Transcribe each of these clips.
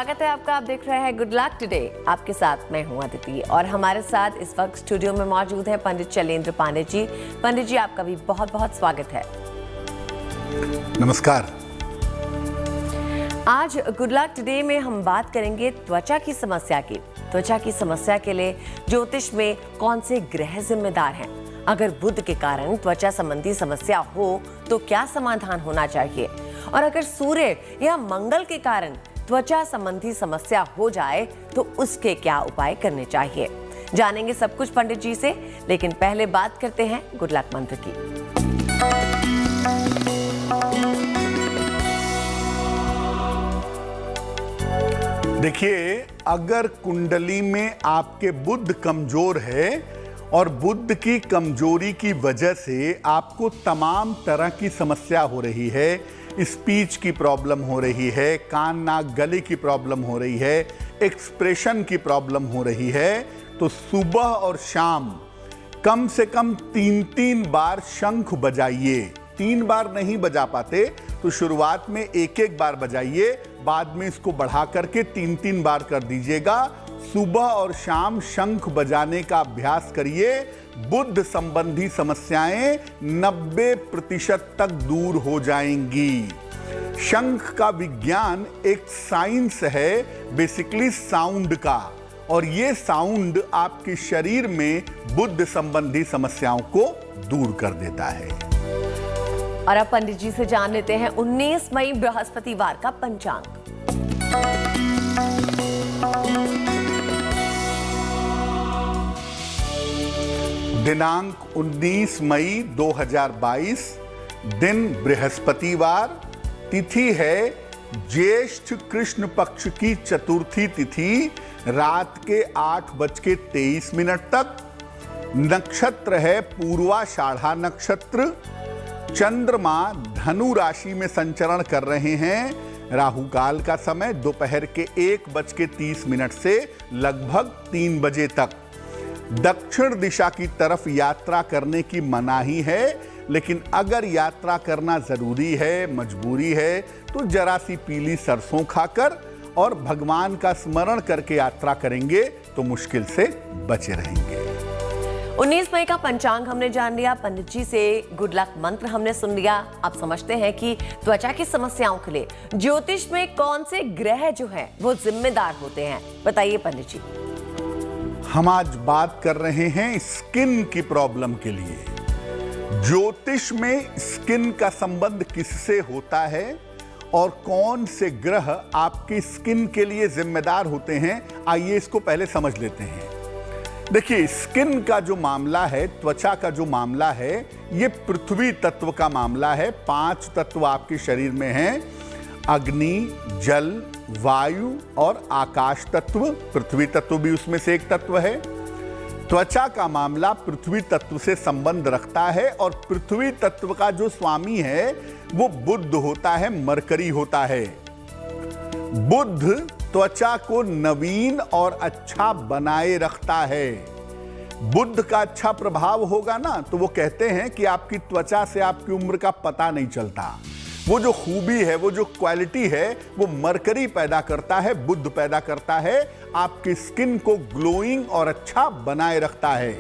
स्वागत है आपका। आप देख रहे हैं गुड लक टुडे। आपके साथ मैं हूं अदिति और हमारे साथ इस वक्त स्टूडियो में मौजूद है पंडित शैलेंद्र पांडे जी। पंडित जी, आपका भी बहुत बहुत स्वागत है। नमस्कार। आज गुड लक टुडे में हम बात करेंगे त्वचा की समस्या की। त्वचा की समस्या के लिए ज्योतिष में कौन से ग्रह जिम्मेदार हैं? अगर बुध के कारण त्वचा संबंधी समस्या हो तो क्या समाधान होना चाहिए? और अगर सूर्य या मंगल के कारण त्वचा संबंधी समस्या हो जाए तो उसके क्या उपाय करने चाहिए? जानेंगे सब कुछ पंडित जी से, लेकिन पहले बात करते हैं गुड लक मंत्र की। देखिए, अगर कुंडली में आपके बुध कमजोर है और बुध की कमजोरी की वजह से आपको तमाम तरह की समस्या हो रही है, स्पीच की प्रॉब्लम हो रही है, कान नाक गले की प्रॉब्लम हो रही है, एक्सप्रेशन की प्रॉब्लम हो रही है, तो सुबह और शाम कम से कम 3-3 बार शंख बजाइए। 3 बार नहीं बजा पाते तो शुरुआत में 1-1 बार बजाइए, बाद में इसको बढ़ा करके 3-3 बार कर दीजिएगा। सुबह और शाम शंख बजाने का अभ्यास करिए। बुध संबंधी समस्याएं 90% तक दूर हो जाएंगी। शंख का विज्ञान एक साइंस है, बेसिकली साउंड का, और ये साउंड आपके शरीर में बुध संबंधी समस्याओं को दूर कर देता है। और अब पंडित जी से जान लेते हैं 19 मई बृहस्पतिवार का पंचांग। दिनांक 19 मई 2022, दिन बृहस्पतिवार, तिथि है ज्येष्ठ कृष्ण पक्ष की चतुर्थी तिथि, रात के 8:23 तक। नक्षत्र है पूर्वाषाढ़ा नक्षत्र। चंद्रमा धनु राशि में संचरण कर रहे हैं। राहु काल का समय दोपहर के 1:30 से लगभग 3 बजे तक। दक्षिण दिशा की तरफ यात्रा करने की मनाही है, लेकिन अगर यात्रा करना जरूरी है, मजबूरी है, तो जरा सी पीली सरसों खाकर और भगवान का स्मरण करके यात्रा करेंगे तो मुश्किल से बचे रहेंगे। 19 मई का पंचांग हमने जान लिया, पंडित जी से गुड लक मंत्र हमने सुन लिया। अब समझते हैं कि त्वचा की समस्याओं के लिए ज्योतिष में कौन से ग्रह जो हैं वो जिम्मेदार होते हैं। बताइए पंडित जी। हम आज बात कर रहे हैं स्किन की प्रॉब्लम के लिए। ज्योतिष में स्किन का संबंध किससे होता है और कौन से ग्रह आपकी स्किन के लिए जिम्मेदार होते हैं, आइए इसको पहले समझ लेते हैं। देखिए, स्किन का जो मामला है, त्वचा का जो मामला है, ये पृथ्वी तत्व का मामला है। 5 तत्व आपके शरीर में हैं: अग्नि, जल, वायु और आकाश तत्व। पृथ्वी तत्व भी उसमें से एक तत्व है। त्वचा का मामला पृथ्वी तत्व से संबंध रखता है और पृथ्वी तत्व का जो स्वामी है वो बुध होता है, मरकरी होता है। बुध त्वचा को नवीन और अच्छा बनाए रखता है। बुध का अच्छा प्रभाव होगा ना, तो वो कहते हैं कि आपकी त्वचा से आपकी उम्र का पता नहीं चलता। वो जो खूबी है, वो जो क्वालिटी है, वो मरकरी पैदा करता है, बुध पैदा करता है। आपकी स्किन को ग्लोइंग और अच्छा बनाए रखता है।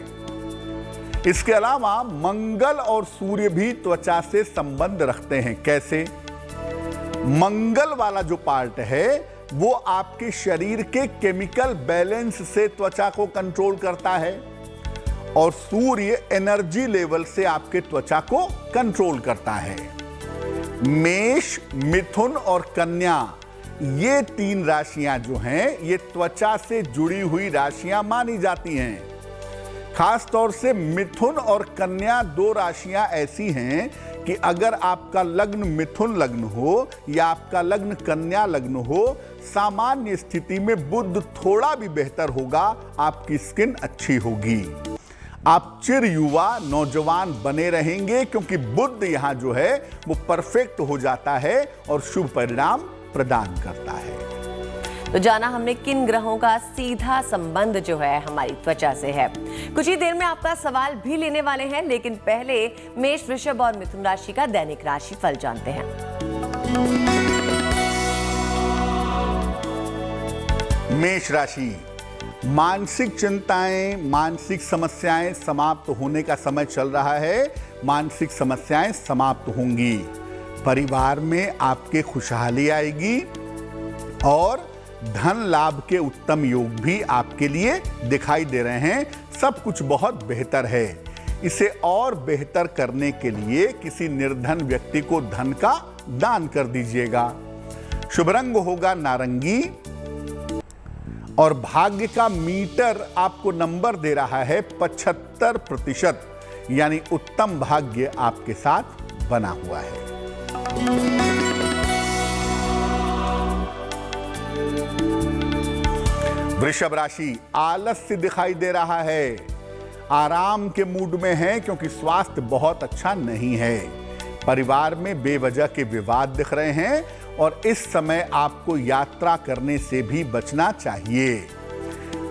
इसके अलावा मंगल और सूर्य भी त्वचा से संबंध रखते हैं। कैसे? मंगल वाला जो पार्ट है वो आपके शरीर के केमिकल बैलेंस से त्वचा को कंट्रोल करता है और सूर्य एनर्जी लेवल से आपके त्वचा को कंट्रोल करता है। मेष, मिथुन और कन्या, ये 3 राशियां जो हैं ये त्वचा से जुड़ी हुई राशियां मानी जाती हैं। खास तौर से मिथुन और कन्या 2 राशियां ऐसी हैं कि अगर आपका लग्न मिथुन लग्न हो या आपका लग्न कन्या लग्न हो, सामान्य स्थिति में बुध थोड़ा भी बेहतर होगा, आपकी स्किन अच्छी होगी, आप चिर युवा नौजवान बने रहेंगे, क्योंकि बुध यहां जो है वो परफेक्ट हो जाता है और शुभ परिणाम प्रदान करता है। तो जाना हमने किन ग्रहों का सीधा संबंध जो है हमारी त्वचा से है। कुछ ही देर में आपका सवाल भी लेने वाले हैं, लेकिन पहले मेष, वृषभ और मिथुन राशि का दैनिक राशि फल जानते हैं। मेष राशि, मानसिक चिंताएं, मानसिक समस्याएं समाप्त होने का समय चल रहा है। मानसिक समस्याएं समाप्त होंगी। परिवार में आपके खुशहाली आएगी और धन लाभ के उत्तम योग भी आपके लिए दिखाई दे रहे हैं। सब कुछ बहुत बेहतर है। इसे और बेहतर करने के लिए किसी निर्धन व्यक्ति को धन का दान कर दीजिएगा। शुभ रंग होगा नारंगी और भाग्य का मीटर आपको नंबर दे रहा है 75%, यानी उत्तम भाग्य आपके साथ बना हुआ है। वृषभ राशि, आलस्य दिखाई दे रहा है। आराम के मूड में है क्योंकि स्वास्थ्य बहुत अच्छा नहीं है। परिवार में बेवजह के विवाद दिख रहे हैं और इस समय आपको यात्रा करने से भी बचना चाहिए।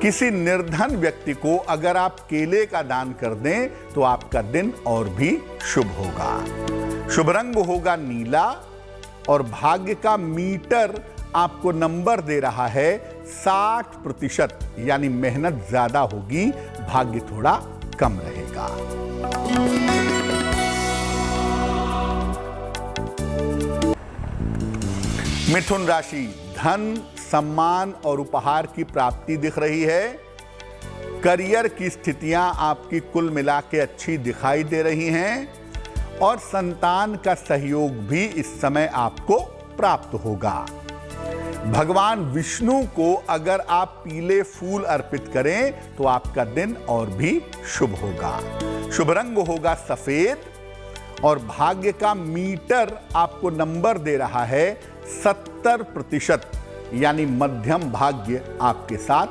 किसी निर्धन व्यक्ति को अगर आप केले का दान कर दें तो आपका दिन और भी शुभ होगा। शुभ रंग होगा नीला और भाग्य का मीटर आपको नंबर दे रहा है 60%, यानी मेहनत ज्यादा होगी, भाग्य थोड़ा कम रहेगा। मिथुन राशि, धन, सम्मान और उपहार की प्राप्ति दिख रही है। करियर की स्थितियां आपकी कुल मिला के अच्छी दिखाई दे रही हैं और संतान का सहयोग भी इस समय आपको प्राप्त होगा। भगवान विष्णु को अगर आप पीले फूल अर्पित करें तो आपका दिन और भी शुभ होगा। शुभ रंग होगा सफेद और भाग्य का मीटर आपको नंबर दे रहा है 70%, यानी मध्यम भाग्य आपके साथ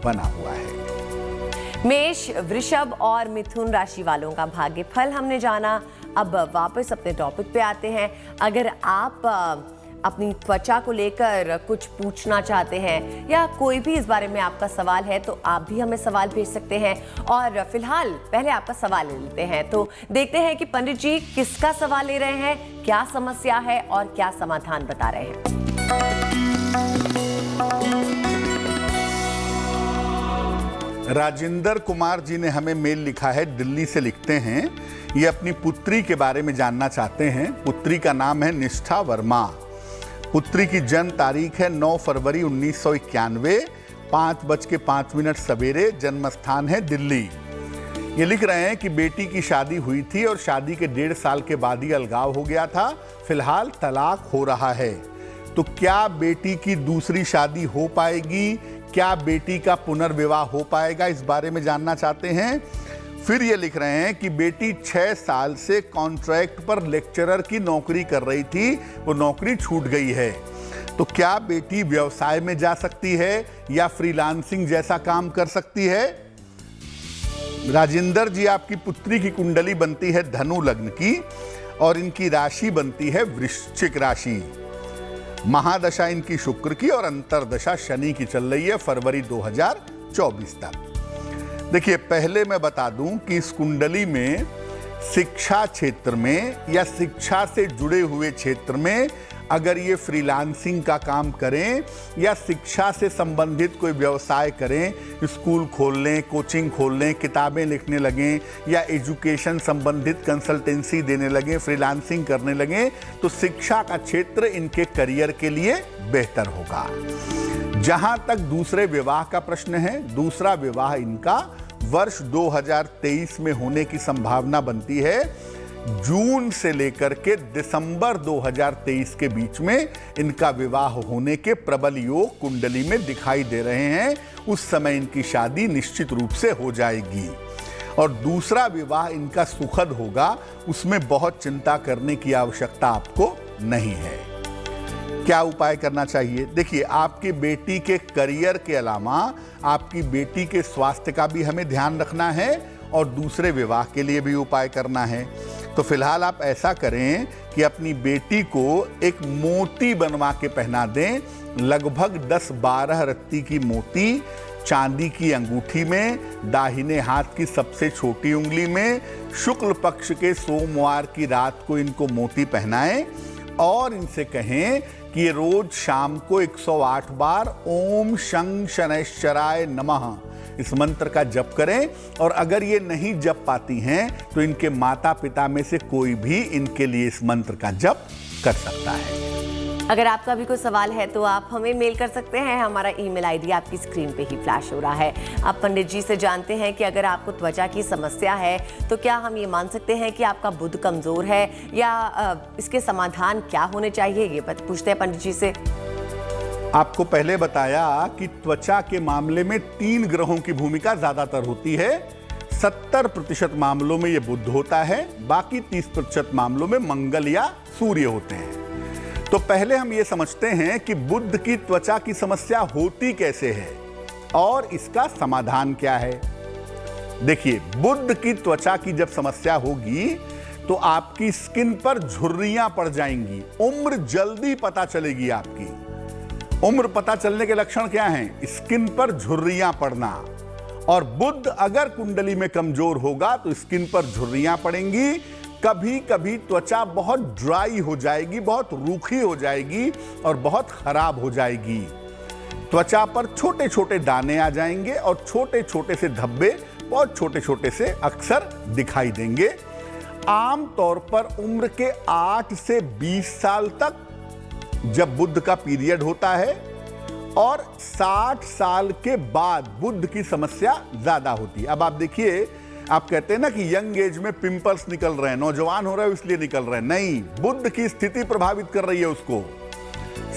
बना हुआ है। मेष, वृषभ और मिथुन राशि वालों का भाग्य फल हमने जाना। अब वापस अपने टॉपिक पे आते हैं। अगर आप अपनी त्वचा को लेकर कुछ पूछना चाहते हैं या कोई भी इस बारे में आपका सवाल है तो आप भी हमें सवाल भेज सकते हैं। और फिलहाल पहले आपका सवाल ले लेते हैं, तो देखते हैं कि पंडित जी किसका सवाल ले रहे हैं, क्या समस्या है और क्या समाधान बता रहे हैं। राजेंद्र कुमार जी ने हमें मेल लिखा है, दिल्ली से लिखते हैं। ये अपनी पुत्री के बारे में जानना चाहते हैं। पुत्री का नाम है निष्ठा वर्मा। पुत्री की जन्म तारीख है 9 फरवरी 1991, 5:05 सवेरे। जन्म स्थान है दिल्ली। ये लिख रहे हैं कि बेटी की शादी हुई थी और शादी के 1.5 साल के बाद ही अलगाव हो गया था। फिलहाल तलाक हो रहा है, तो क्या बेटी की दूसरी शादी हो पाएगी? क्या बेटी का पुनर्विवाह हो पाएगा? इस बारे में जानना चाहते हैं। फिर ये लिख रहे हैं कि बेटी 6 साल से कॉन्ट्रैक्ट पर लेक्चरर की नौकरी कर रही थी, वो नौकरी छूट गई है, तो क्या बेटी व्यवसाय में जा सकती है या फ्रीलांसिंग जैसा काम कर सकती है? राजेंद्र जी, आपकी पुत्री की कुंडली बनती है धनु लग्न की और इनकी राशि बनती है वृश्चिक राशि। महादशा इनकी शुक्र की और अंतरदशा शनि की चल रही है फरवरी 2024 तक। देखिए, पहले मैं बता दूं कि इस कुंडली में शिक्षा क्षेत्र में या शिक्षा से जुड़े हुए क्षेत्र में अगर ये फ्रीलांसिंग का काम करें या शिक्षा से संबंधित कोई व्यवसाय करें, स्कूल खोल लें, कोचिंग खोल लें, किताबें लिखने लगें या एजुकेशन संबंधित कंसल्टेंसी देने लगें, फ्रीलांसिंग करने लगें, तो शिक्षा का क्षेत्र इनके करियर के लिए बेहतर होगा। जहां तक दूसरे विवाह का प्रश्न है, दूसरा विवाह इनका वर्ष 2023 में होने की संभावना बनती है। जून से लेकर के दिसंबर 2023 के बीच में इनका विवाह होने के प्रबल योग कुंडली में दिखाई दे रहे हैं। उस समय इनकी शादी निश्चित रूप से हो जाएगी और दूसरा विवाह इनका सुखद होगा, उसमें बहुत चिंता करने की आवश्यकता आपको नहीं है। क्या उपाय करना चाहिए? देखिए, आपकी बेटी के करियर के अलावा आपकी बेटी के स्वास्थ्य का भी हमें ध्यान रखना है और दूसरे विवाह के लिए भी उपाय करना है। तो फिलहाल आप ऐसा करें कि अपनी बेटी को एक मोती बनवा के पहना दें। लगभग 10-12 रत्ती की मोती चांदी की अंगूठी में, दाहिने हाथ की सबसे छोटी उंगली में, शुक्ल पक्ष के सोमवार की रात को इनको मोती पहनाएं और इनसे कहें कि ये रोज शाम को 108 बार ओम शं शनैश्चराय नमः इस मंत्र का जप करें। और अगर ये नहीं जप पाती हैं तो इनके माता पिता में से कोई भी इनके लिए इस मंत्र का जप कर सकता है। अगर आपका भी कोई सवाल है तो आप हमें मेल कर सकते हैं। हमारा ईमेल आईडी आपकी स्क्रीन पे ही फ्लैश हो रहा है। आप पंडित जी से जानते हैं कि अगर आपको त्वचा की समस्या है तो क्या हम ये मान सकते हैं कि आपका बुध कमजोर है, या इसके समाधान क्या होने चाहिए, ये पूछते हैं पंडित जी से। आपको पहले बताया कि त्वचा के मामले में 3 ग्रहों की भूमिका ज्यादातर होती है। 70% मामलों में ये बुध होता है, बाकी 30% मामलों में मंगल या सूर्य होते हैं। तो पहले हम ये समझते हैं कि बुध की त्वचा की समस्या होती कैसे है और इसका समाधान क्या है। देखिए, बुध की त्वचा की जब समस्या होगी तो आपकी स्किन पर झुर्रियां पड़ जाएंगी, उम्र जल्दी पता चलेगी आपकी। उम्र पता चलने के लक्षण क्या हैं? स्किन पर झुर्रियां पड़ना। और बुध अगर कुंडली में कमजोर होगा तो स्किन पर झुर्रियां पड़ेंगी। कभी कभी त्वचा बहुत ड्राई हो जाएगी, बहुत रूखी हो जाएगी और बहुत खराब हो जाएगी। त्वचा पर छोटे छोटे दाने आ जाएंगे और छोटे छोटे से धब्बे बहुत छोटे छोटे से अक्सर दिखाई देंगे। आम तौर पर उम्र के 8 से 20 साल तक जब बुध का पीरियड होता है, और 60 साल के बाद बुध की समस्या ज्यादा होती है। अब आप देखिए, आप कहते हैं ना कि यंग एज में पिंपल्स निकल रहे हैं, नौजवान हो रहे हैं इसलिए निकल रहे हैं। नहीं, बुध की स्थिति प्रभावित कर रही है उसको।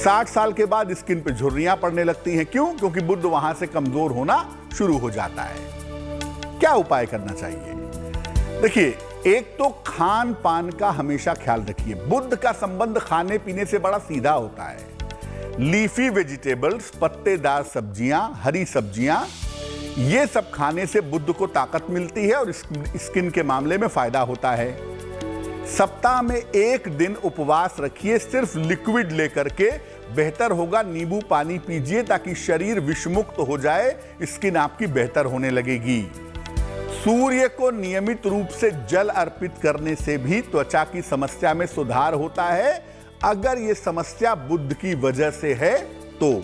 60 साल के बाद स्किन पे झुर्रियां पड़ने लगती हैं। क्यों? क्योंकि बुध वहां से कमजोर होना शुरू हो जाता है। क्या उपाय करना चाहिए? देखिए, एक तो खान पान का हमेशा ख्याल रखिए। बुध का संबंध खाने पीने से बड़ा सीधा होता है। लीफी वेजिटेबल्स, पत्तेदार सब्जियां, हरी सब्जियां, ये सब खाने से बुध को ताकत मिलती है और स्किन के मामले में फायदा होता है। सप्ताह में 1 दिन उपवास रखिए, सिर्फ लिक्विड लेकर के। बेहतर होगा नींबू पानी पीजिए ताकि शरीर विषमुक्त हो जाए, स्किन आपकी बेहतर होने लगेगी। सूर्य को नियमित रूप से जल अर्पित करने से भी त्वचा की समस्या में सुधार होता है। अगर यह समस्या बुध की वजह से है तो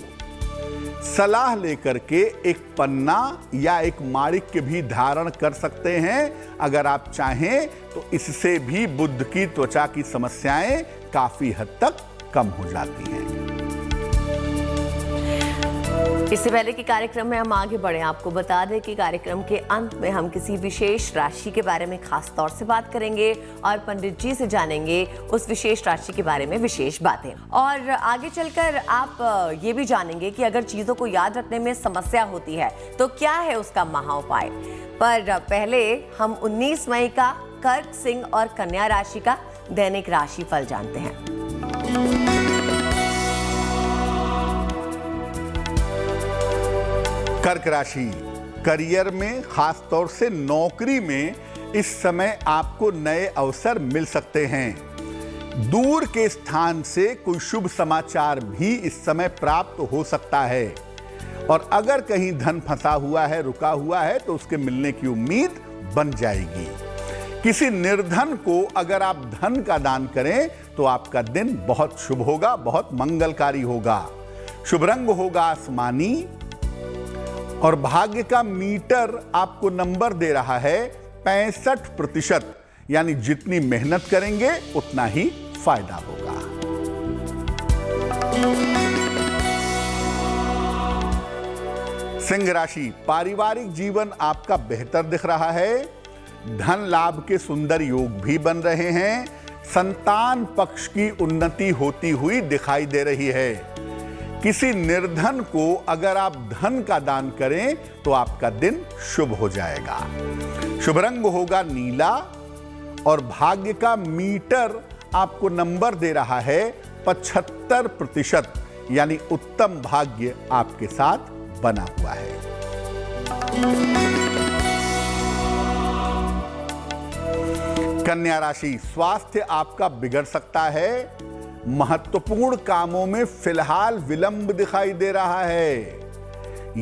सलाह लेकर के एक पन्ना या एक माणिक्य भी धारण कर सकते हैं। अगर आप चाहें तो इससे भी बुध की त्वचा की समस्याएं काफी हद तक कम हो जाती हैं। इससे पहले कि कार्यक्रम में हम आगे बढ़ें, आपको बता दें कि कार्यक्रम के अंत में हम किसी विशेष राशि के बारे में खास तौर से बात करेंगे और पंडित जी से जानेंगे उस विशेष राशि के बारे में विशेष बातें। और आगे चलकर आप ये भी जानेंगे कि अगर चीजों को याद रखने में समस्या होती है तो क्या है उसका महाउपाय। पर पहले हम 19 मई का कर्क, सिंह और कन्या राशि का दैनिक राशि फल जानते हैं। कर्क राशि, करियर में, खास तौर से नौकरी में इस समय आपको नए अवसर मिल सकते हैं। दूर के स्थान से कोई शुभ समाचार भी इस समय प्राप्त हो सकता है। और अगर कहीं धन फंसा हुआ है, रुका हुआ है, तो उसके मिलने की उम्मीद बन जाएगी। किसी निर्धन को अगर आप धन का दान करें तो आपका दिन बहुत शुभ होगा, बहुत मंगलकारी होगा। शुभ रंग होगा आसमानी और भाग्य का मीटर आपको नंबर दे रहा है 65%, यानी जितनी मेहनत करेंगे उतना ही फायदा होगा। सिंह राशि, पारिवारिक जीवन आपका बेहतर दिख रहा है। धन लाभ के सुंदर योग भी बन रहे हैं। संतान पक्ष की उन्नति होती हुई दिखाई दे रही है। किसी निर्धन को अगर आप धन का दान करें तो आपका दिन शुभ हो जाएगा। शुभ रंग होगा नीला और भाग्य का मीटर आपको नंबर दे रहा है 75%, यानी उत्तम भाग्य आपके साथ बना हुआ है। कन्या राशि, स्वास्थ्य आपका बिगड़ सकता है। महत्वपूर्ण कामों में फिलहाल विलंब दिखाई दे रहा है।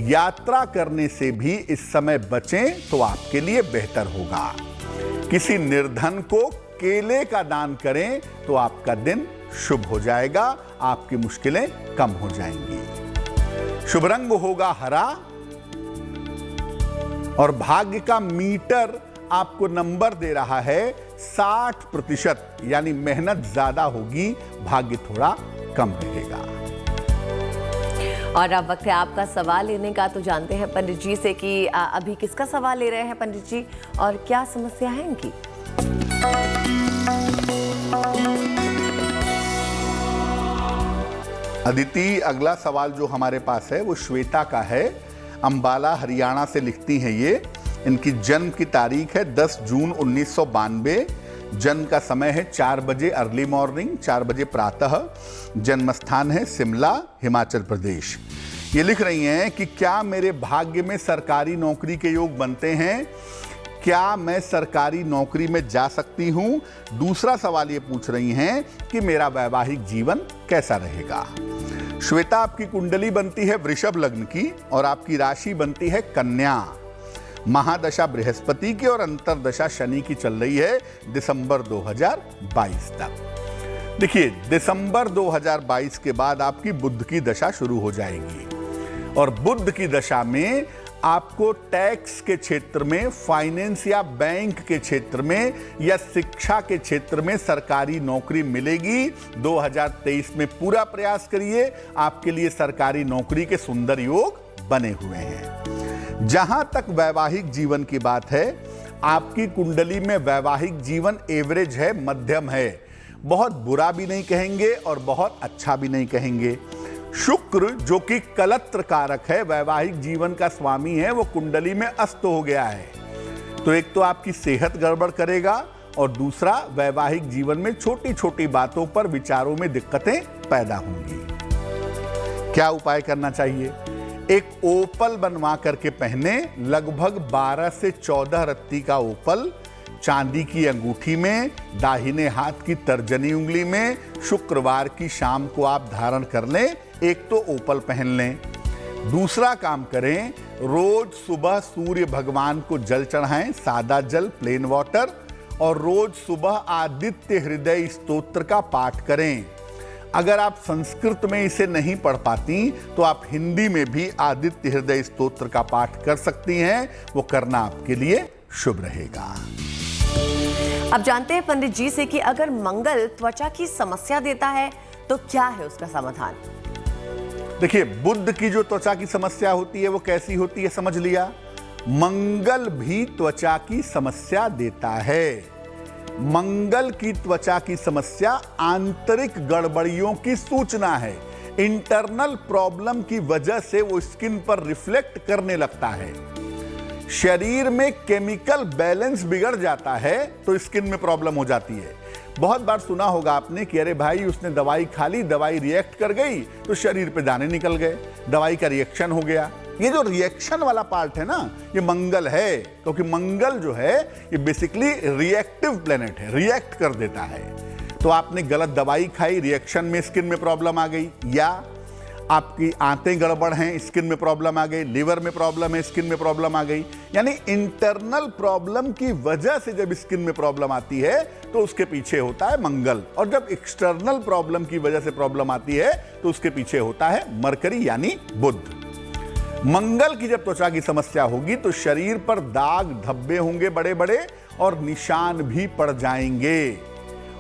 यात्रा करने से भी इस समय बचें तो आपके लिए बेहतर होगा। किसी निर्धन को केले का दान करें तो आपका दिन शुभ हो जाएगा, आपकी मुश्किलें कम हो जाएंगी। शुभ रंग होगा हरा और भाग्य का मीटर आपको नंबर दे रहा है 60%, यानी मेहनत ज्यादा होगी, भाग्य थोड़ा कम रहेगा। और अब वक्त है आपका सवाल लेने का। तो जानते हैं पंडित जी से कि अभी किसका सवाल ले रहे हैं पंडित जी और क्या समस्या है इनकी। अदिति, अगला सवाल जो हमारे पास है वो श्वेता का है। अंबाला हरियाणा से लिखती हैं ये। इनकी जन्म की तारीख है 10 जून 1992। जन्म का समय है 4 बजे अर्ली मॉर्निंग, 4 बजे प्रातः। जन्म स्थान है शिमला, हिमाचल प्रदेश। ये लिख रही हैं कि क्या मेरे भाग्य में सरकारी नौकरी के योग बनते हैं? क्या मैं सरकारी नौकरी में जा सकती हूं? दूसरा सवाल ये पूछ रही हैं कि मेरा वैवाहिक जीवन कैसा रहेगा। श्वेता, आपकी कुंडली बनती है वृषभ लग्न की और आपकी राशि बनती है कन्या। महादशा बृहस्पति की और अंतरदशा शनि की चल रही है दिसंबर 2022 तक। देखिए, दिसंबर 2022 के बाद आपकी बुध की दशा शुरू हो जाएगी और बुध की दशा में आपको टैक्स के क्षेत्र में, फाइनेंस या बैंक के क्षेत्र में या शिक्षा के क्षेत्र में सरकारी नौकरी मिलेगी। 2023 में पूरा प्रयास करिए, आपके लिए सरकारी नौकरी के सुंदर योग बने हुए हैं। जहां तक वैवाहिक जीवन की बात है, आपकी कुंडली में वैवाहिक जीवन एवरेज है, मध्यम है। बहुत बुरा भी नहीं कहेंगे और बहुत अच्छा भी नहीं कहेंगे। शुक्र जो कि कलत्र कारक है, वैवाहिक जीवन का स्वामी है, वो कुंडली में अस्त हो गया है। तो एक तो आपकी सेहत गड़बड़ करेगा और दूसरा वैवाहिक जीवन में छोटी छोटी बातों पर विचारों में दिक्कतें पैदा होंगी। क्या उपाय करना चाहिए? एक ओपल बनवा करके पहने, लगभग 12 से 14 रत्ती का ओपल चांदी की अंगूठी में, दाहिने हाथ की तर्जनी उंगली में शुक्रवार की शाम को आप धारण कर लें। एक तो ओपल पहन लें। दूसरा काम करें, रोज सुबह सूर्य भगवान को जल चढ़ाएं, सादा जल, प्लेन वाटर, और रोज सुबह आदित्य हृदय स्तोत्र का पाठ करें। अगर आप संस्कृत में इसे नहीं पढ़ पाती तो आप हिंदी में भी आदित्य हृदय स्तोत्र का पाठ कर सकती हैं। वो करना आपके लिए शुभ रहेगा। अब जानते हैं पंडित जी से कि अगर मंगल त्वचा की समस्या देता है तो क्या है उसका समाधान। देखिए, बुध की जो त्वचा की समस्या होती है वो कैसी होती है समझ लिया। मंगल भी त्वचा की समस्या देता है। मंगल की त्वचा की समस्या आंतरिक गड़बड़ियों की सूचना है। इंटरनल प्रॉब्लम की वजह से वो स्किन पर रिफ्लेक्ट करने लगता है। शरीर में केमिकल बैलेंस बिगड़ जाता है तो स्किन में प्रॉब्लम हो जाती है। बहुत बार सुना होगा आपने कि अरे भाई उसने दवाई खा ली, दवाई रिएक्ट कर गई तो शरीर पे दाने निकल गए, दवाई का रिएक्शन हो गया। ये जो रिएक्शन वाला पार्ट है ना, ये मंगल है, क्योंकि मंगल जो है ये बेसिकली रिएक्टिव प्लेनेट है, रिएक्ट कर देता है। तो आपने गलत दवाई खाई, रिएक्शन में स्किन में प्रॉब्लम आ गई, या आपकी आंतें गड़बड़ हैं, स्किन में प्रॉब्लम आ गई, लीवर में प्रॉब्लम है, स्किन में प्रॉब्लम आ गई। यानी इंटरनल प्रॉब्लम की वजह से जब स्किन में प्रॉब्लम आती है तो उसके पीछे होता है मंगल, और जब एक्सटर्नल प्रॉब्लम की वजह से प्रॉब्लम आती है तो उसके पीछे होता है मरकरी यानी बुध। मंगल की जब त्वचा की समस्या होगी तो शरीर पर दाग धब्बे होंगे बड़े बड़े और निशान भी पड़ जाएंगे।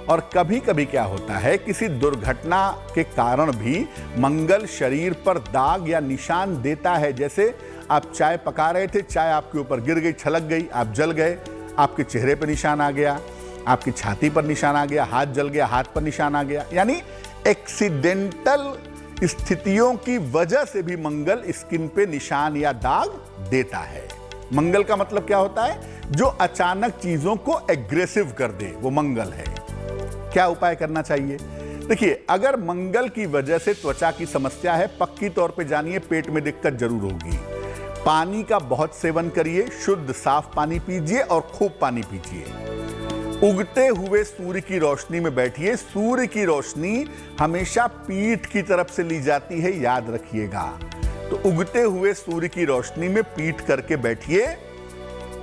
और कभी कभी क्या होता है, किसी दुर्घटना के कारण भी मंगल शरीर पर दाग या निशान देता है। जैसे आप चाय पका रहे थे, चाय आपके ऊपर गिर गई, छलक गई, आप जल गए, आपके चेहरे पर निशान आ गया, आपकी छाती पर निशान आ गया, हाथ जल गया, हाथ पर निशान आ गया। यानी एक्सीडेंटल स्थितियों की वजह से भी मंगल स्किन पे निशान या दाग देता है। मंगल का मतलब क्या होता है? जो अचानक चीजों को एग्रेसिव कर दे, वो मंगल है। क्या उपाय करना चाहिए? देखिए, अगर मंगल की वजह से त्वचा की समस्या है, पक्की तौर पे जानिए पेट में दिक्कत जरूर होगी। पानी का बहुत सेवन करिए, शुद्ध साफ पानी पीजिए और खूब पानी पीजिए। उगते हुए सूर्य की रोशनी में बैठिए। सूर्य की रोशनी हमेशा पीठ की तरफ से ली जाती है, याद रखिएगा। तो उगते हुए सूर्य की रोशनी में पीठ करके बैठिए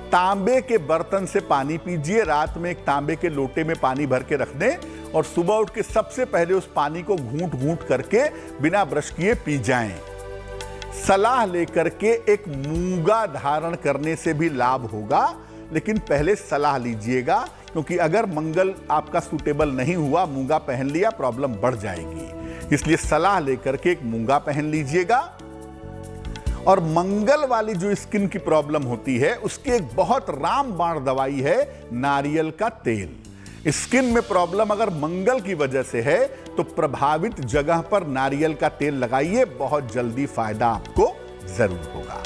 तांबे के बर्तन से पानी पीजिए। रात में एक तांबे के लोटे में पानी भर के रख दें और सुबह उठ के सबसे पहले उस पानी को घूंट घूंट करके बिना ब्रश किए पी जाएं। सलाह लेकर के एक मूंगा धारण करने से भी लाभ होगा, लेकिन पहले सलाह लीजिएगा, क्योंकि अगर मंगल आपका सूटेबल नहीं हुआ, मूंगा पहन लिया, प्रॉब्लम बढ़ जाएगी। इसलिए सलाह लेकर के एक मूंगा पहन लीजिएगा। और मंगल वाली जो स्किन की प्रॉब्लम होती है, उसकी एक बहुत रामबाण दवाई है नारियल का तेल। स्किन में प्रॉब्लम अगर मंगल की वजह से है तो प्रभावित जगह पर नारियल का तेल लगाइए, बहुत जल्दी फायदा आपको जरूर होगा।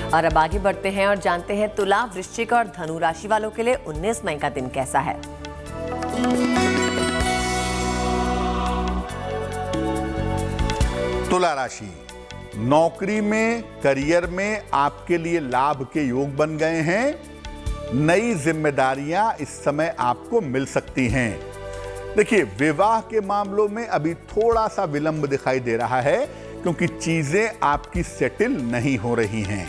और अब आगे बढ़ते हैं और जानते हैं तुला, वृश्चिक और धनु राशि वालों के लिए 19 मई का दिन कैसा है। तुला राशि, नौकरी में, करियर में आपके लिए लाभ के योग बन गए हैं। नई जिम्मेदारियां इस समय आपको मिल सकती हैं। देखिए, विवाह के मामलों में अभी थोड़ा सा विलंब दिखाई दे रहा है, क्योंकि चीजें आपकी सेटल नहीं हो रही हैं।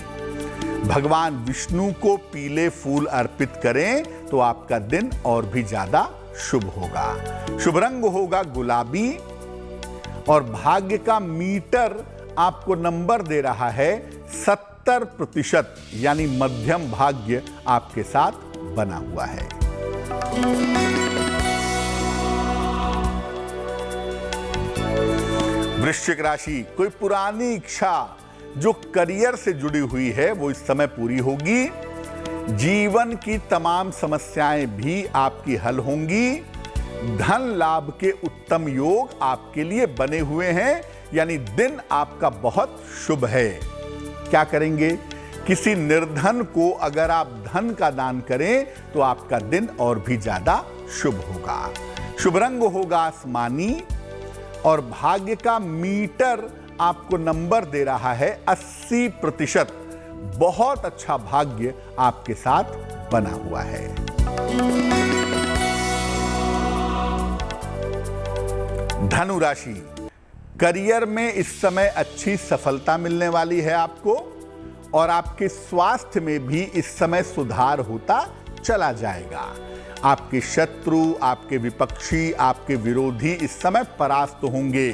भगवान विष्णु को पीले फूल अर्पित करें तो आपका दिन और भी ज्यादा शुभ होगा। शुभ रंग होगा गुलाबी और भाग्य का मीटर आपको नंबर दे रहा है 70%, यानी मध्यम भाग्य आपके साथ बना हुआ है। वृश्चिक राशि, कोई पुरानी इच्छा जो करियर से जुड़ी हुई है वो इस समय पूरी होगी। जीवन की तमाम समस्याएं भी आपकी हल होंगी। धन लाभ के उत्तम योग आपके लिए बने हुए हैं, यानी दिन आपका बहुत शुभ है। क्या करेंगे? किसी निर्धन को अगर आप धन का दान करें तो आपका दिन और भी ज्यादा शुभ होगा। शुभ रंग होगा आसमानी और भाग्य का मीटर आपको नंबर दे रहा है 80%। बहुत अच्छा भाग्य आपके साथ बना हुआ है। धनु राशि, करियर में इस समय अच्छी सफलता मिलने वाली है आपको, और आपके स्वास्थ्य में भी इस समय सुधार होता चला जाएगा। आपके शत्रु, आपके विपक्षी, आपके विरोधी इस समय परास्त होंगे।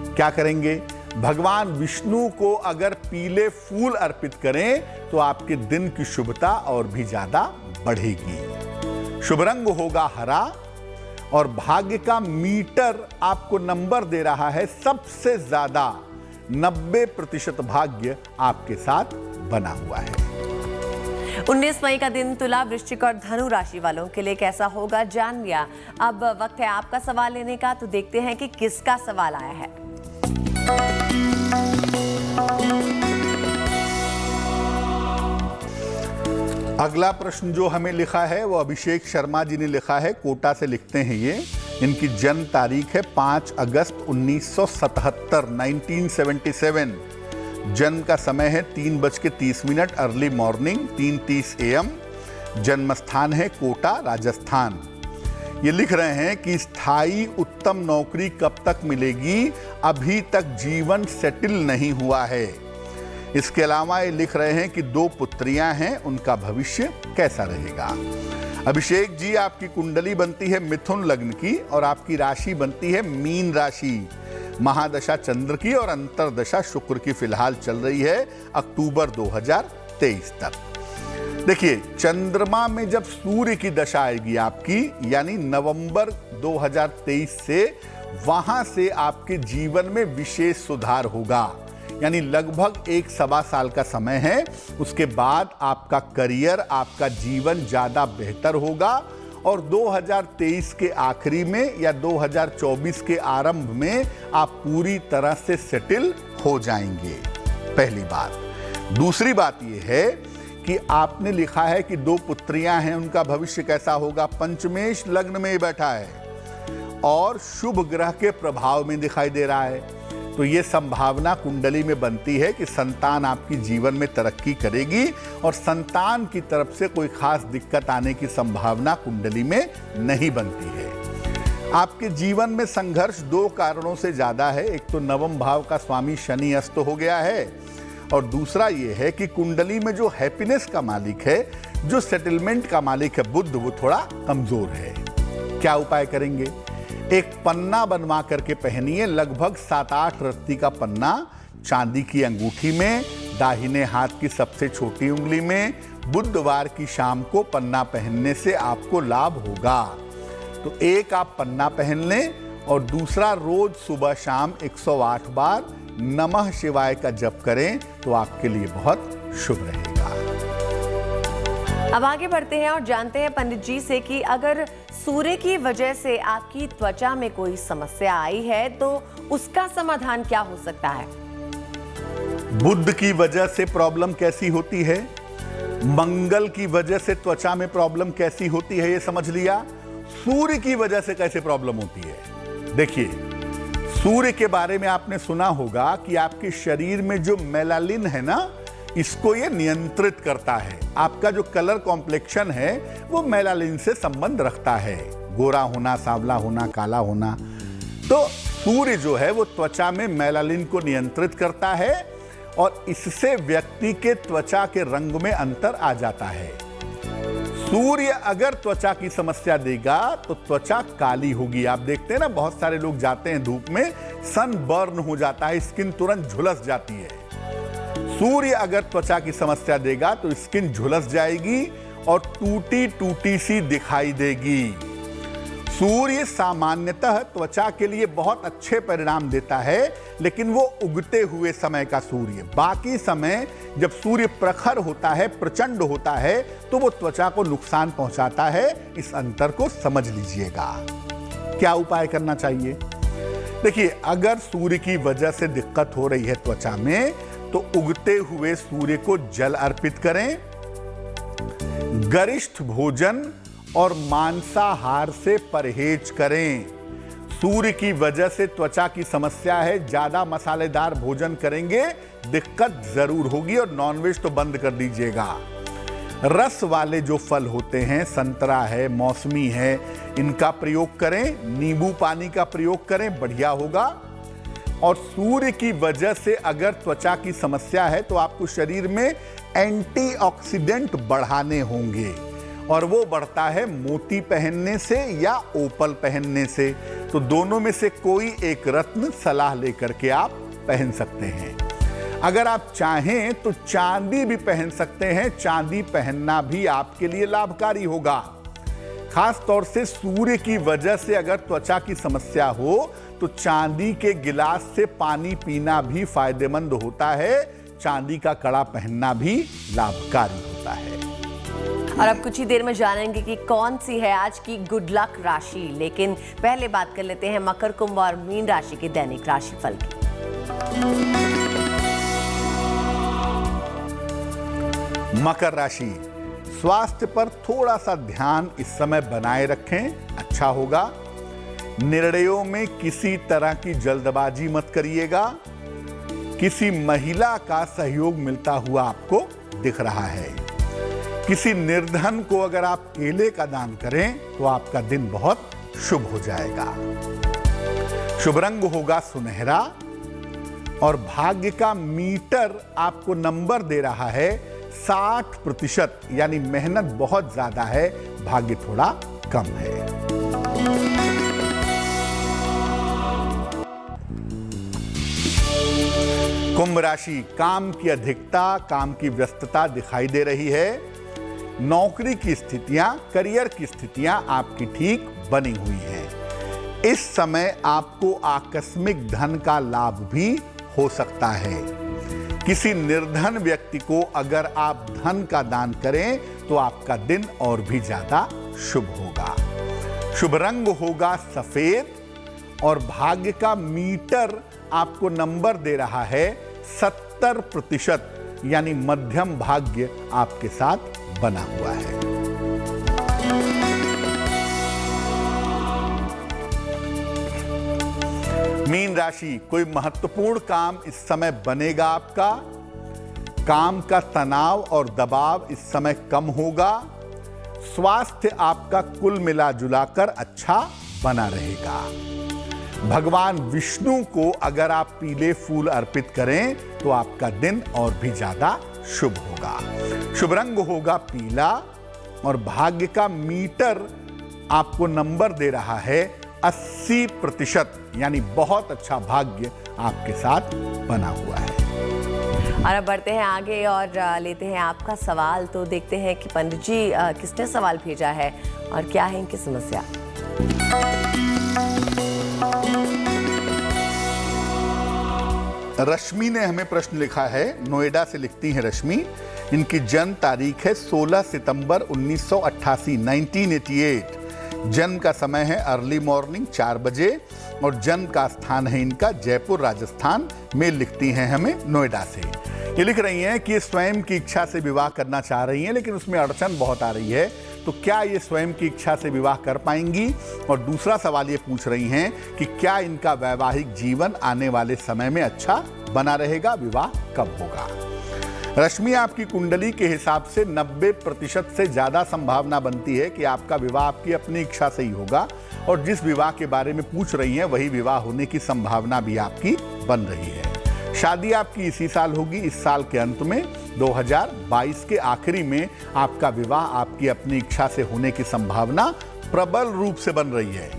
क्या करेंगे? भगवान विष्णु को अगर पीले फूल अर्पित करें तो आपके दिन की शुभता और भी ज्यादा बढ़ेगी। शुभ रंग होगा हरा और भाग्य का मीटर आपको नंबर दे रहा है सबसे ज्यादा 90% भाग्य आपके साथ बना हुआ है। 19 मई का दिन तुला, वृश्चिक और धनु राशि वालों के लिए कैसा होगा जान लिया। अब वक्त है आपका सवाल लेने का, तो देखते हैं कि किसका सवाल आया है। अगला प्रश्न जो हमें लिखा है वो अभिषेक शर्मा जी ने लिखा है, कोटा से लिखते हैं ये। इनकी जन्म तारीख है 5 अगस्त 1977, 1977। जन्म का समय है 3:30 अर्ली मॉर्निंग, 3:30 AM। जन्म स्थान है कोटा, राजस्थान। ये लिख रहे हैं कि स्थायी उत्तम नौकरी कब तक मिलेगी, अभी तक जीवन सेटल नहीं हुआ है। इसके अलावा ये लिख रहे हैं कि 2 पुत्रियां हैं, उनका भविष्य कैसा रहेगा। अभिषेक जी, आपकी कुंडली बनती है मिथुन लग्न की और आपकी राशि बनती है मीन राशि। महादशा चंद्र की और अंतरदशा शुक्र की फिलहाल चल रही है अक्टूबर 2023 तक। देखिए, चंद्रमा में जब सूर्य की दशा आएगी आपकी, यानी नवंबर 2023 से, वहां से आपके जीवन में विशेष सुधार होगा। यानी लगभग 1 सवा साल का समय है। उसके बाद आपका करियर, आपका जीवन ज्यादा बेहतर होगा और 2023 के आखिरी में या 2024 के आरंभ में आप पूरी तरह से सेटल हो जाएंगे। पहली बात। दूसरी बात यह है कि आपने लिखा है कि 2 पुत्रियां हैं, उनका भविष्य कैसा होगा। पंचमेश लग्न में बैठा है और शुभ ग्रह के प्रभाव में दिखाई दे रहा है, तो यह संभावना कुंडली में बनती है कि संतान आपकी जीवन में तरक्की करेगी और संतान की तरफ से कोई खास दिक्कत आने की संभावना कुंडली में नहीं बनती है। आपके जीवन में संघर्ष 2 कारणों से ज्यादा है। एक तो नवम भाव का स्वामी शनि अस्त हो गया है और दूसरा ये है कि कुंडली में जो हैप्पीनेस का मालिक है, जो सेटलमेंट का मालिक है बुध, वो थोड़ा कमजोर है। क्या उपाय करेंगे? एक पन्ना बनवा करके पहनिए, लगभग 7-8 रत्ती का पन्ना, चांदी की अंगूठी में, दाहिने हाथ की सबसे छोटी उंगली में। बुधवार की शाम को पन्ना पहनने से आपको लाभ होगा। तो एक आप पन्ना पहन लें और दूसरा रोज सुबह शाम 108 बार नमः शिवाय का जप करें तो आपके लिए बहुत शुभ रहेगा। अब आगे बढ़ते हैं और जानते हैं पंडित जी से कि अगर सूर्य की वजह से आपकी त्वचा में कोई समस्या आई है तो उसका समाधान क्या हो सकता है? बुध की वजह से प्रॉब्लम कैसी होती है, मंगल की वजह से त्वचा में प्रॉब्लम कैसी होती है, ये समझ लिया। सूर्य की वजह से कैसे प्रॉब्लम होती है? देखिए, सूर्य के बारे में आपने सुना होगा कि आपके शरीर में जो मेलानिन है ना, इसको ये नियंत्रित करता है। आपका जो कलर कॉम्प्लेक्शन है वो मेलानिन से संबंध रखता है, गोरा होना, सांवला होना, काला होना। तो सूर्य जो है वो त्वचा में मेलानिन को नियंत्रित करता है और इससे व्यक्ति के त्वचा के रंग में अंतर आ जाता है। सूर्य अगर त्वचा की समस्या देगा तो त्वचा काली होगी। आप देखते हैं ना, बहुत सारे लोग जाते हैं धूप में, सन बर्न हो जाता है, स्किन तुरंत झुलस जाती है। सूर्य अगर त्वचा की समस्या देगा तो स्किन झुलस जाएगी और टूटी टूटी सी दिखाई देगी। सूर्य सामान्यतः त्वचा के लिए बहुत अच्छे परिणाम देता है, लेकिन वो उगते हुए समय का सूर्य। बाकी समय जब सूर्य प्रखर होता है, प्रचंड होता है, तो वो त्वचा को नुकसान पहुंचाता है। इस अंतर को समझ लीजिएगा। क्या उपाय करना चाहिए? देखिए, अगर सूर्य की वजह से दिक्कत हो रही है त्वचा में, तो उगते हुए सूर्य को जल अर्पित करें, गरिष्ठ भोजन और मांसाहार से परहेज करें। सूर्य की वजह से त्वचा की समस्या है, ज्यादा मसालेदार भोजन करेंगे दिक्कत जरूर होगी, और नॉनवेज तो बंद कर दीजिएगा। रस वाले जो फल होते हैं, संतरा है, मौसमी है, इनका प्रयोग करें, नींबू पानी का प्रयोग करें, बढ़िया होगा। और सूर्य की वजह से अगर त्वचा की समस्या है तो आपको शरीर में एंटीऑक्सीडेंट बढ़ाने होंगे, और वो बढ़ता है मोती पहनने से या ओपल पहनने से। तो दोनों में से कोई एक रत्न सलाह लेकर के आप पहन सकते हैं। अगर आप चाहें तो चांदी भी पहन सकते हैं, चांदी पहनना भी आपके लिए लाभकारी होगा। खास तौर से सूर्य की वजह से अगर त्वचा की समस्या हो तो चांदी के गिलास से पानी पीना भी फायदेमंद होता है, चांदी का कड़ा पहनना भी लाभकारी होता है। और अब कुछ ही देर में जानेंगे कि कौन सी है आज की गुड लक राशि, लेकिन पहले बात कर लेते हैं मकर, कुंभ और मीन राशि के दैनिक राशिफल की। मकर राशि, स्वास्थ्य पर थोड़ा सा ध्यान इस समय बनाए रखें, अच्छा होगा। निर्णयों में किसी तरह की जल्दबाजी मत करिएगा। किसी महिला का सहयोग मिलता हुआ आपको दिख रहा है। किसी निर्धन को अगर आप केले का दान करें तो आपका दिन बहुत शुभ हो जाएगा। शुभ रंग होगा सुनहरा, और भाग्य का मीटर आपको नंबर दे रहा है 60%, यानी मेहनत बहुत ज्यादा है, भाग्य थोड़ा कम है। कुंभ राशि, काम की अधिकता, काम की व्यस्तता दिखाई दे रही है। नौकरी की स्थितियां, करियर की स्थितियां आपकी ठीक बनी हुई हैं। इस समय आपको आकस्मिक धन का लाभ भी हो सकता है। किसी निर्धन व्यक्ति को अगर आप धन का दान करें तो आपका दिन और भी ज्यादा शुभ होगा। शुभ रंग होगा सफेद, और भाग्य का मीटर आपको नंबर दे रहा है 70%, यानी मध्यम भाग्य आपके साथ बना हुआ है। मीन राशि, कोई महत्वपूर्ण काम इस समय बनेगा आपका। काम का तनाव और दबाव इस समय कम होगा। स्वास्थ्य आपका कुल मिला जुलाकर अच्छा बना रहेगा। भगवान विष्णु को अगर आप पीले फूल अर्पित करें तो आपका दिन और भी ज्यादा शुभ होगा। शुभ रंग होगा पीला और भाग्य का मीटर आपको नंबर दे रहा है 80%, यानी बहुत अच्छा भाग्य आपके साथ बना हुआ है। और अब बढ़ते हैं आगे और लेते हैं आपका सवाल। तो देखते हैं कि पंडित जी किसने सवाल भेजा है और क्या है इनकी समस्या। रश्मि ने हमें प्रश्न लिखा है, नोएडा से लिखती हैं रश्मि। इनकी जन्म तारीख है 16 सितंबर 1988, 1988। जन्म का समय है अर्ली मॉर्निंग 4 बजे और जन्म का स्थान है इनका जयपुर राजस्थान। मेल लिखती हैं हमें नोएडा से। ये लिख रही हैं कि ये स्वयं की इच्छा से विवाह करना चाह रही हैं, लेकिन उसमें अड़चन बहुत आ रही है। तो क्या ये स्वयं की इच्छा से विवाह कर पाएंगी? और दूसरा सवाल ये पूछ रही हैं कि क्या इनका वैवाहिक जीवन आने वाले समय में अच्छा बना रहेगा, विवाह कब होगा? रश्मि, आपकी कुंडली के हिसाब से 90% से ज्यादा संभावना बनती है कि आपका विवाह आपकी अपनी इच्छा से ही होगा और जिस विवाह के बारे में पूछ रही हैं वही विवाह होने की संभावना भी आपकी बन रही है। शादी आपकी इसी साल होगी, इस साल के अंत में 2022 के आखिरी में आपका विवाह आपकी अपनी इच्छा से होने की संभावना प्रबल रूप से बन रही है।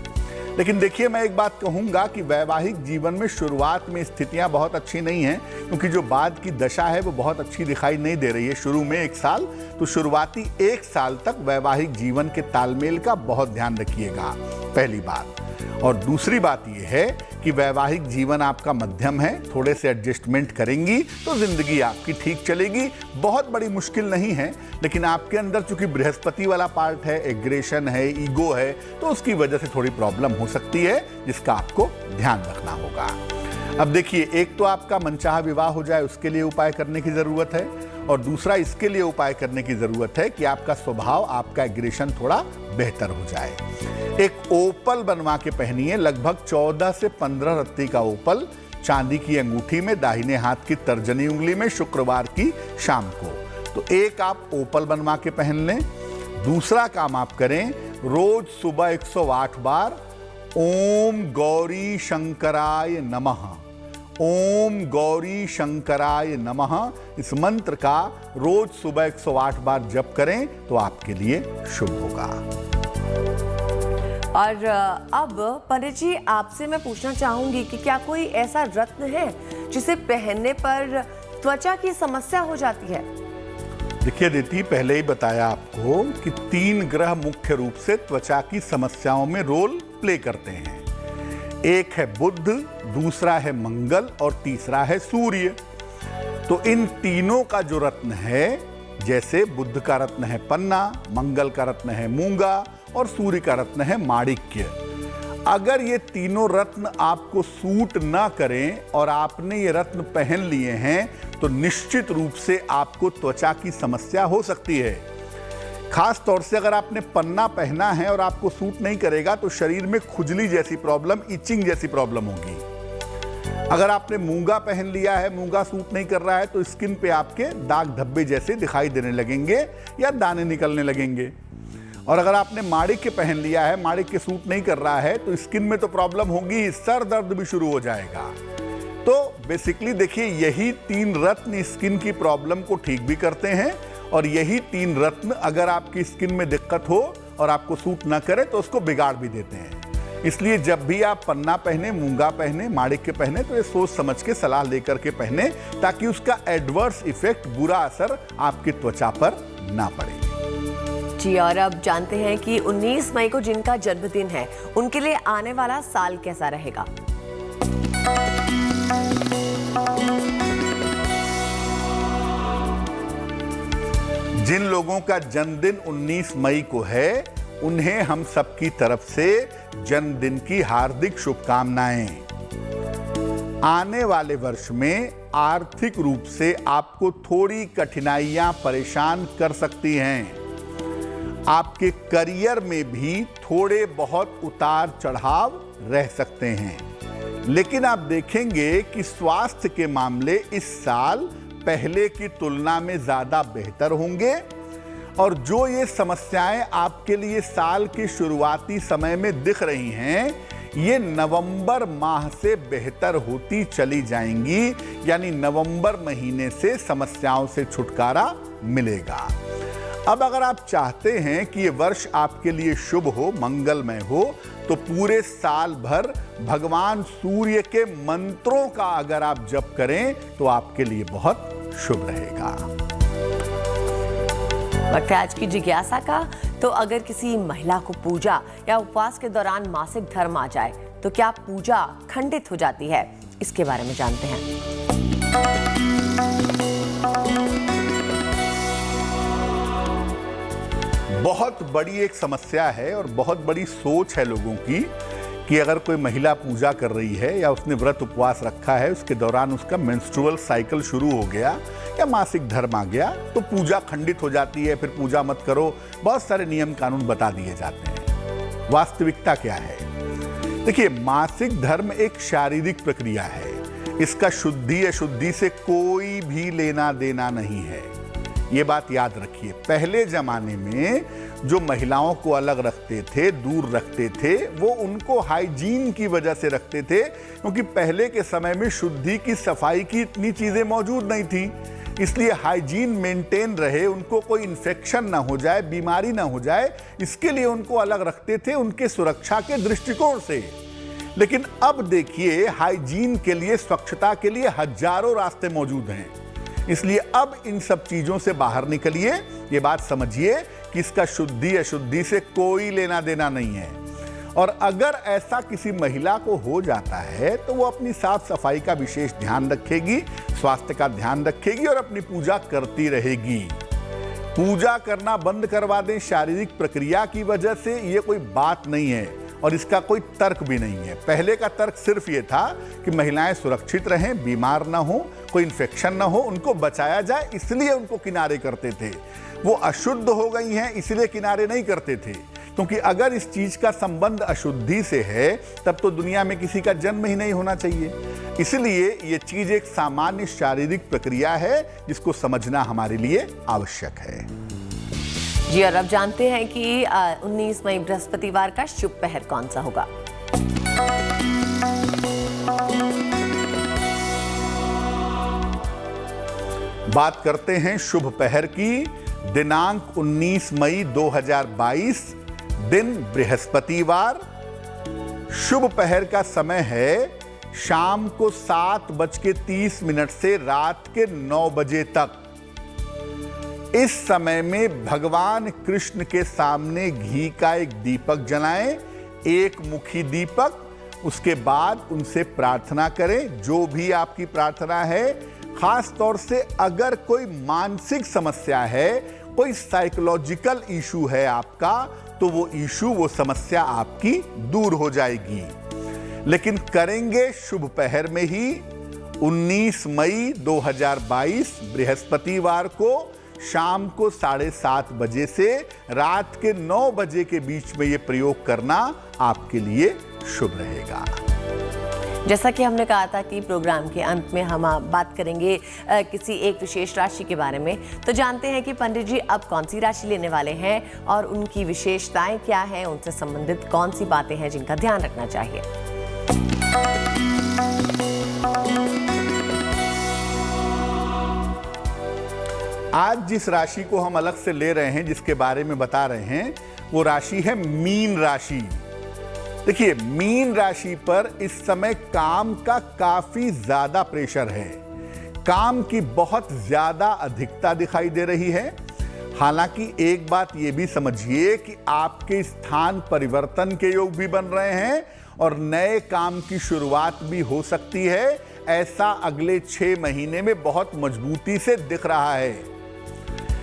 लेकिन देखिए, मैं एक बात कहूंगा कि वैवाहिक जीवन में शुरुआत में स्थितियां बहुत अच्छी नहीं हैं, क्योंकि जो बाद की दशा है वो बहुत अच्छी दिखाई नहीं दे रही है। शुरू में 1 साल, तो शुरुआती 1 साल तक वैवाहिक जीवन के तालमेल का बहुत ध्यान रखिएगा, पहली बात। और दूसरी बात यह है कि वैवाहिक जीवन आपका मध्यम है, थोड़े से एडजस्टमेंट करेंगी तो जिंदगी आपकी ठीक चलेगी। बहुत बड़ी मुश्किल नहीं है, लेकिन आपके अंदर चूंकि बृहस्पति वाला पार्ट है, एग्रेशन है, ईगो है, तो उसकी वजह से थोड़ी प्रॉब्लम हो सकती है, जिसका आपको ध्यान रखना होगा। अब देखिए, एक तो आपका मनचाहा विवाह हो जाए, उसके लिए उपाय करने की जरूरत है, और दूसरा इसके लिए उपाय करने की जरूरत है कि आपका स्वभाव, आपका एग्रेशन थोड़ा बेहतर हो जाए। एक ओपल बनवा के पहनिए, लगभग 14 से 15 रत्ती का ओपल, चांदी की अंगूठी में, दाहिने हाथ की तर्जनी उंगली में, शुक्रवार की शाम को। तो एक आप ओपल बनवा के पहन लें। दूसरा काम आप करें, रोज सुबह 108 बार ओम गौरी शंकराय नमः, ओम गौरी शंकराय नमः, इस मंत्र का रोज सुबह 108 बार जप करें तो आपके लिए शुभ होगा। और अब पंडित जी, आपसे मैं पूछना चाहूंगी कि क्या कोई ऐसा रत्न है जिसे पहनने पर त्वचा की समस्या हो जाती है? देखिए दीदी, पहले ही बताया आपको कि 3 ग्रह मुख्य रूप से त्वचा की समस्याओं में रोल प्ले करते हैं। एक है बुध, दूसरा है मंगल और तीसरा है सूर्य। तो इन तीनों का जो रत्न है, जैसे बुध का रत्न है पन्ना, मंगल का रत्न है मूंगा और सूर्य का रत्न है माणिक्य। अगर ये तीनों रत्न आपको सूट ना करें और आपने ये रत्न पहन लिए हैं, तो निश्चित रूप से आपको त्वचा की समस्या हो सकती है। खास तौर से अगर आपने पन्ना पहना है और आपको सूट नहीं करेगा, तो शरीर में खुजली जैसी प्रॉब्लम, इचिंग जैसी प्रॉब्लम होगी। अगर आपने मूंगा पहन लिया है, मूंगा सूट नहीं कर रहा है, तो स्किन पे आपके दाग धब्बे जैसे दिखाई देने लगेंगे या दाने निकलने लगेंगे। और अगर आपने माणिक्य पहन लिया है, माणिक्य सूट नहीं कर रहा है, तो स्किन में तो प्रॉब्लम होगी, सर दर्द भी शुरू हो जाएगा। तो बेसिकली देखिए, यही 3 रत्न स्किन की प्रॉब्लम को ठीक भी करते हैं, और यही 3 रत्न अगर आपकी स्किन में दिक्कत हो और आपको सूट ना करे तो उसको बिगाड़ भी देते हैं। इसलिए जब भी आप पन्ना पहने, मूंगा पहने, माणिक्य पहने, तो ये सोच समझ के सलाह लेकर के पहने, ताकि उसका एडवर्स इफेक्ट, बुरा असर आपकी त्वचा पर ना पड़े। जी, और अब जानते हैं कि 19 मई को जिनका जन्मदिन है, उनके लिए आने वाला साल कैसा रहेगा। जिन लोगों का जन्मदिन 19 मई को है, उन्हें हम सबकी तरफ से जन्मदिन की हार्दिक शुभकामनाएं। आने वाले वर्ष में आर्थिक रूप से आपको थोड़ी कठिनाइयां परेशान कर सकती हैं। आपके करियर में भी थोड़े बहुत उतार चढ़ाव रह सकते हैं, लेकिन आप देखेंगे कि स्वास्थ्य के मामले इस साल पहले की तुलना में ज्यादा बेहतर होंगे। और जो ये समस्याएं आपके लिए साल के शुरुआती समय में दिख रही हैं, ये नवंबर माह से बेहतर होती चली जाएंगी, यानी नवंबर महीने से समस्याओं से छुटकारा मिलेगा। अब अगर आप चाहते हैं कि ये वर्ष आपके लिए शुभ हो, मंगलमय हो, तो पूरे साल भर भगवान सूर्य के मंत्रों का अगर आप जप करें तो आपके लिए बहुत शुभ रहेगा। वक्त है आज की जिज्ञासा का। तो अगर किसी महिला को पूजा या उपवास के दौरान मासिक धर्म आ जाए तो क्या पूजा खंडित हो जाती है? इसके बारे में जानते हैं। बहुत बड़ी एक समस्या है और बहुत बड़ी सोच है लोगों की कि अगर कोई महिला पूजा कर रही है या उसने व्रत उपवास रखा है, उसके दौरान उसका मेंस्ट्रुअल साइकिल शुरू हो गया या मासिक धर्म आ गया तो पूजा खंडित हो जाती है, फिर पूजा मत करो। बहुत सारे नियम कानून बता दिए जाते हैं। वास्तविकता क्या है? देखिए, मासिक धर्म एक शारीरिक प्रक्रिया है। इसका शुद्धि अशुद्धि से कोई भी लेना देना नहीं है। ये बात याद रखिए। पहले जमाने में जो महिलाओं को अलग रखते थे, दूर रखते थे, वो उनको हाइजीन की वजह से रखते थे, क्योंकि पहले के समय में शुद्धि की, सफाई की इतनी चीजें मौजूद नहीं थी। इसलिए हाइजीन मेंटेन रहे, उनको कोई इन्फेक्शन ना हो जाए, बीमारी ना हो जाए, इसके लिए उनको अलग रखते थे, उनके सुरक्षा के दृष्टिकोण से। लेकिन अब देखिए, हाइजीन के लिए, स्वच्छता के लिए हजारों रास्ते मौजूद हैं। इसलिए अब इन सब चीजों से बाहर निकलिए। ये बात समझिए कि इसका शुद्धि अशुद्धि से कोई लेना देना नहीं है। और अगर ऐसा किसी महिला को हो जाता है तो वो अपनी साफ सफाई का विशेष ध्यान रखेगी, स्वास्थ्य का ध्यान रखेगी और अपनी पूजा करती रहेगी। पूजा करना बंद करवा दें शारीरिक प्रक्रिया की वजह से, ये कोई बात नहीं है और इसका कोई तर्क भी नहीं है। पहले का तर्क सिर्फ ये था कि महिलाएं सुरक्षित रहें, बीमार ना हो, कोई इन्फेक्शन ना हो, उनको बचाया जाए, इसलिए उनको किनारे करते थे। वो अशुद्ध हो गई हैं इसलिए किनारे नहीं करते थे, क्योंकि अगर इस चीज का संबंध अशुद्धि से है तब तो दुनिया में किसी का जन्म ही नहीं होना चाहिए। इसलिए ये चीज एक सामान्य शारीरिक प्रक्रिया है जिसको समझना हमारे लिए आवश्यक है। जी, और अब जानते हैं कि 19 मई बृहस्पतिवार का शुभ पहर कौन सा होगा। बात करते हैं शुभ पहर की। दिनांक 19 मई 2022, दिन बृहस्पतिवार। शुभ पहर का समय है शाम को 7:30 से रात के 9 बजे तक। इस समय में भगवान कृष्ण के सामने घी का एक दीपक जलाएं, एक मुखी दीपक। उसके बाद उनसे प्रार्थना करें, जो भी आपकी प्रार्थना है। खास तौर से अगर कोई मानसिक समस्या है, कोई साइकोलॉजिकल इशू है आपका, तो वो इशू, वो समस्या आपकी दूर हो जाएगी। लेकिन करेंगे शुभ पहर में ही। 19 मई 2022 बृहस्पतिवार को शाम को 7:30 बजे से रात के 9 बजे के बीच में ये प्रयोग करना आपके लिए शुभ रहेगा। जैसा कि हमने कहा था कि प्रोग्राम के अंत में हम बात करेंगे किसी एक विशेष राशि के बारे में, तो जानते हैं कि पंडित जी अब कौन सी राशि लेने वाले हैं और उनकी विशेषताएं क्या हैं, उनसे संबंधित कौन सी बातें हैं जिनका ध्यान रखना चाहिए। आज जिस राशि को हम अलग से ले रहे हैं, जिसके बारे में बता रहे हैं, वो राशि है मीन राशि। देखिए, मीन राशि पर इस समय काम का काफी ज्यादा प्रेशर है। काम की बहुत ज्यादा अधिकता दिखाई दे रही है। हालांकि एक बात ये भी समझिए कि आपके स्थान परिवर्तन के योग भी बन रहे हैं और नए काम की शुरुआत भी हो सकती है। ऐसा अगले 6 महीने में बहुत मजबूती से दिख रहा है।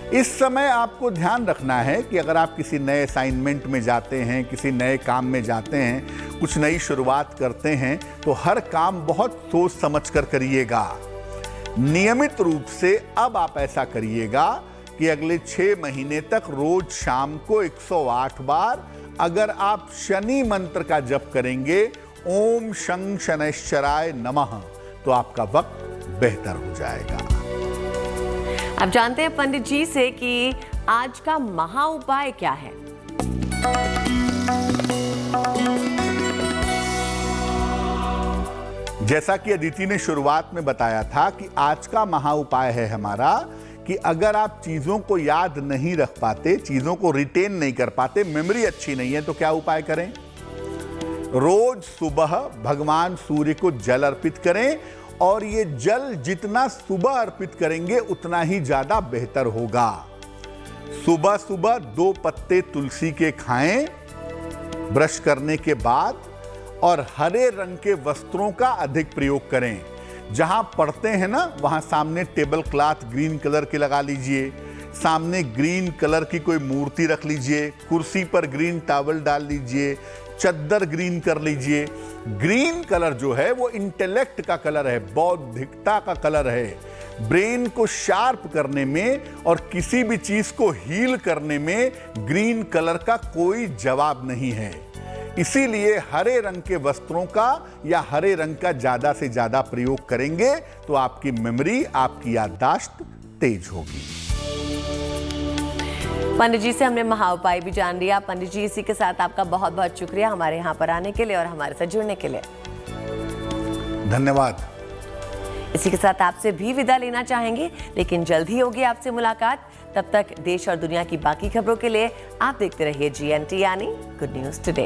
इस समय आपको ध्यान रखना है कि अगर आप किसी नए असाइनमेंट में जाते हैं, किसी नए काम में जाते हैं, कुछ नई शुरुआत करते हैं, तो हर काम बहुत सोच समझ कर करिएगा। नियमित रूप से अब आप ऐसा करिएगा कि अगले 6 महीने तक रोज शाम को 108 बार अगर आप शनि मंत्र का जप करेंगे, ओम शं शनैश्चराय नमः, तो आपका वक्त बेहतर हो जाएगा। अब जानते हैं पंडित जी से कि आज का महा उपाय क्या है। जैसा कि अदिति ने शुरुआत में बताया था कि आज का महा उपाय है हमारा कि अगर आप चीजों को याद नहीं रख पाते, चीजों को रिटेन नहीं कर पाते, मेमोरी अच्छी नहीं है, तो क्या उपाय करें? रोज सुबह भगवान सूर्य को जल अर्पित करें और ये जल जितना सुबह अर्पित करेंगे उतना ही ज्यादा बेहतर होगा। सुबह सुबह 2 पत्ते तुलसी के खाएं ब्रश करने के बाद और हरे रंग के वस्त्रों का अधिक प्रयोग करें। जहां पढ़ते हैं ना वहां सामने टेबल क्लॉथ ग्रीन कलर के लगा लीजिए, सामने ग्रीन कलर की कोई मूर्ति रख लीजिए, कुर्सी पर ग्रीन टॉवल डाल लीजिए, चद्दर ग्रीन कर लीजिए। ग्रीन कलर जो है वो इंटेलेक्ट का कलर है, बौद्धिकता का कलर है। ब्रेन को शार्प करने में और किसी भी चीज को हील करने में ग्रीन कलर का कोई जवाब नहीं है। इसीलिए हरे रंग के वस्त्रों का या हरे रंग का ज्यादा से ज्यादा प्रयोग करेंगे तो आपकी मेमोरी, आपकी याददाश्त तेज होगी। पंडित जी से हमने महा उपाय भी जान लिया। पंडित जी, इसी के साथ आपका बहुत बहुत शुक्रिया हमारे यहाँ पर आने के लिए और हमारे साथ जुड़ने के लिए। धन्यवाद। इसी के साथ आपसे भी विदा लेना चाहेंगे, लेकिन जल्द ही होगी आपसे मुलाकात। तब तक देश और दुनिया की बाकी खबरों के लिए आप देखते रहिए GNT यानी गुड न्यूज टुडे।